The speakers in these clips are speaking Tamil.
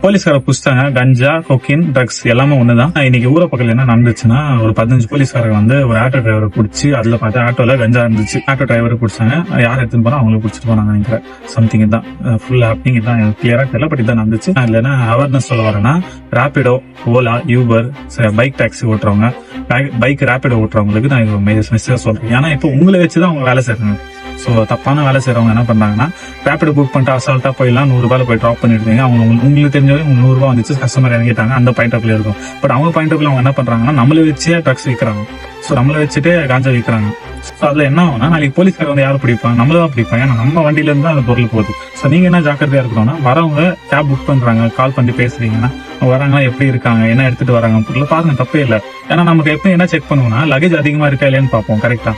போலீஸ்கார புடிச்சிட்டாங்க. கஞ்சா, கொக்கின், ட்ரக்ஸ் எல்லாமே ஒண்ணுதான். இன்னைக்கு ஊர பக்கத்துல என்ன நடந்துச்சுன்னா, ஒரு 15 போலீஸ்காரங்க வந்து ஒரு ஆட்டோ டிரைவரை பிடிச்சி, அதுல பார்த்தா ஆட்டோல கஞ்சா இருந்துச்சு. ஆட்டோ டிரைவரை பிடிச்சாங்க. யார் எடுத்துன்னு போனா அவங்களை பிடிச்சிட்டு போனாங்க. நினைக்கிறேன் சம்திங் தான் ஃபுல் ஹேப்பனிங் தான், எனக்கு கிளியரா தெரியல. பட் இதான் நடந்துச்சு. அதுல என்ன அவேர்னஸ் சொல்ல வரேன்னா, Rapido, Ola, Uber, bike taxi ஓட்டுறவங்க, பைக் ராபிடோ ஓட்டுறவங்களுக்கு நான் இது மெசேஜ் சொல்றேன். ஏன்னா இப்போ உங்களை வச்சுதான் அவங்க வேலை செய்யறாங்க. சோ தப்பான வேலை செய்யறவங்க என்ன பண்றாங்கன்னா, ரேபிடோ புக் பண்ணிட்டு அசால்ட்டா போயிடலாம், 100 ரூபாய் போய் ட்ராப் பண்ணிருக்கீங்க. அவங்க உங்களுக்கு தெரிஞ்சவே 100 ரூபாய் வந்துச்சு, கஸ்டமர் இறங்கிட்டாங்க. அந்த பாயிண்ட் ஆஃப்ல இருக்கும். பட் அவங்க பாயிண்ட் ஆஃப்ல அவங்க என்ன பண்றாங்கன்னா, நம்மள வச்சே ட்ரக்ஸ் விற்கிறாங்க. சோ நம்மள வச்சுட்டு காஞ்சா விற்கிறாங்க. சோ அதுல என்ன ஆகும்னா, நாளைக்கு போலீஸ்கார வந்து யாரும் பிடிப்பாங்க, நம்மளதான் பிடிப்பாங்க. ஏன்னா நம்ம வண்டியில இருந்து அந்த பொருள் போகுது. சோ நீங்க என்ன ஜாக்கிரதையா இருக்கணும்னா, வரவங்க கேப் புக் பண்றாங்க, கால் பண்ணி பேசுறீங்கன்னா, வராங்கன்னா எப்படி இருக்காங்க, என்ன எடுத்துட்டு வராங்க பொருள் பாருங்க, தப்பே இல்லை. ஏன்னா நமக்கு எப்ப என்ன செக் பண்ணுவோம்னா, லகேஜ் அதிகமா இருக்கா இல்லையான்னு பார்ப்போம். கரெக்டா?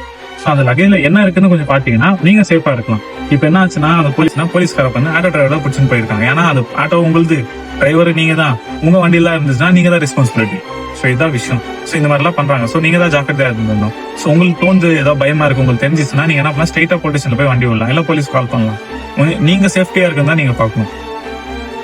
அந்த லகேஜ்ல என்ன இருக்குன்னு கொஞ்சம் பாத்தீங்கன்னா நீங்க சேஃபா இருக்கலாம். இப்ப என்ன ஆச்சுன்னா, அந்த போலீஸ்கார வந்து ஆட்டோ டிரைவர் பிடிச்சுன்னு போயிருக்காங்க. ஏன்னா அது ஆட்டோ உங்களுக்கு டிரைவர் நீங்க தான், உங்க வண்டியில இருந்துச்சுன்னா நீங்க தான் ரெஸ்பான்சிபிலிட்டி. சோ இதான் விஷயம். சோ இந்த மாதிரி எல்லாம் பண்றாங்க. சோ நீங்க தான் ஜாக்கிரதையா இருந்தோம். சோ உங்களுக்கு தோன்று ஏதாவது பயமா இருக்கு, உங்களுக்கு தெரிஞ்சிச்சுன்னா நீங்க என்ன பண்ணலாம், ஸ்ட்ரெயிட்டா போலீஸ் ஸ்டேஷன்ல போய் வண்டி விடலாம், இல்ல போலீஸ் கால் பண்ணலாம். நீங்க சேஃப்டியா இருக்குன்னு நீங்க பாக்கணும்.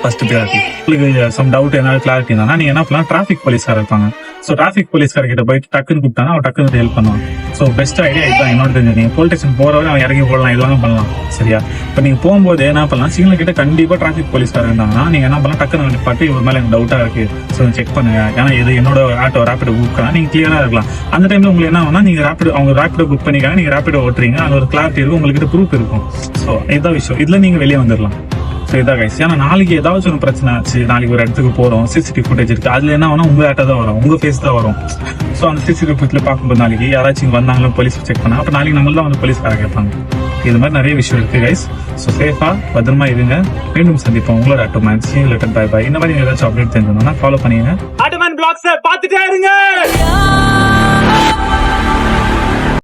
First priority. உங்களுக்கு சம் டவுட் ஏதாவது கிளாரிட்டி இருந்தா நீங்க என்ன பண்ணலாம், டிராபிக் போலீஸ்கார இருப்பாங்க. சோ டிராபிக் போலீஸ்கார கிட்ட போயிட்டு டக்குன்னு கூப்பிட்டானா அவன் டக்குன்னு ஹெல்ப் பண்ணுவான். சோ பெஸ்ட் ஐடியா இதுதான் என்னோட தெரிஞ்சு. நீங்க போலீஸ் ஸ்டேஷன் போறவரை அவன் இறங்கி போடலாம், இதெல்லாம் பண்ணலாம். சரியா? இப்ப நீங்க போகும்போது என்ன பண்ணலாம், சிக்னல் கிட்ட கண்டிப்பா டிராபிக் போலீஸ்கார இருந்தாங்கன்னா நீங்க என்ன பண்ணலாம், டக்குன்னு பாட்டு இவர் மேல எனக்கு டவுட்டா இருக்கு, சோ செக் பண்ணுங்க. ஏன்னா இது என்னோட ஆட்டோ ராபிடோ புக் பண்ணா நீங்க கிளியரா இருக்கலாம். அந்த டைம்ல உங்களுக்கு என்ன ஆகும்னா, நீங்க அவங்க ராபிடோ புக் பண்ணிக்காங்க, நீங்க ராபிடோ ஓட்டுறீங்க, அது ஒரு கிளாரிட்டி இருக்கும், உங்களுக்கு ப்ரூஃப் இருக்கும். சோ இதான் விஷயம். இதுல நீங்க வெளியே வந்துடலாம். இதான் கைஸ். ஏன்னா நாளைக்கு ஏதாச்சும் ஒரு பிரச்சனை ஆச்சு, நாளைக்கு ஒரு இடத்துக்கு போறோம், சிசிடிவி ஃபுட்டேஜ் இருக்கு, அதுல என்ன ஆகும்னா உங்க ஆட்டோ தான் வரும், உங்க ஃபேஸ் தான் வரும். சோ அந்த சிசிடிவி ஃபுட்டேஜ்ல பார்க்கும்போது நாளைக்கு யாராச்சும் வந்தாங்களும் போலீஸ் செக் பண்ணா, அப்ப நாளைக்கு நம்மள தான் வந்து போலீஸ்கார கேட்பாங்க. இது மாதிரி நிறைய விஷயம் இருக்கு கைஸ். சோ சேஃபா பத்திரமா இருங்க. மீண்டும் சந்திப்போம். உங்களோட auto man. See you later. Bye bye. இந்த மாதிரி ஏதாச்சும் அப்டேட் தெரிஞ்சதுன்னா ஃபாலோ பண்ணீங்க. ஆட்டோமேன் பிளாக்ஸ் பார்த்துட்டே இருங்க.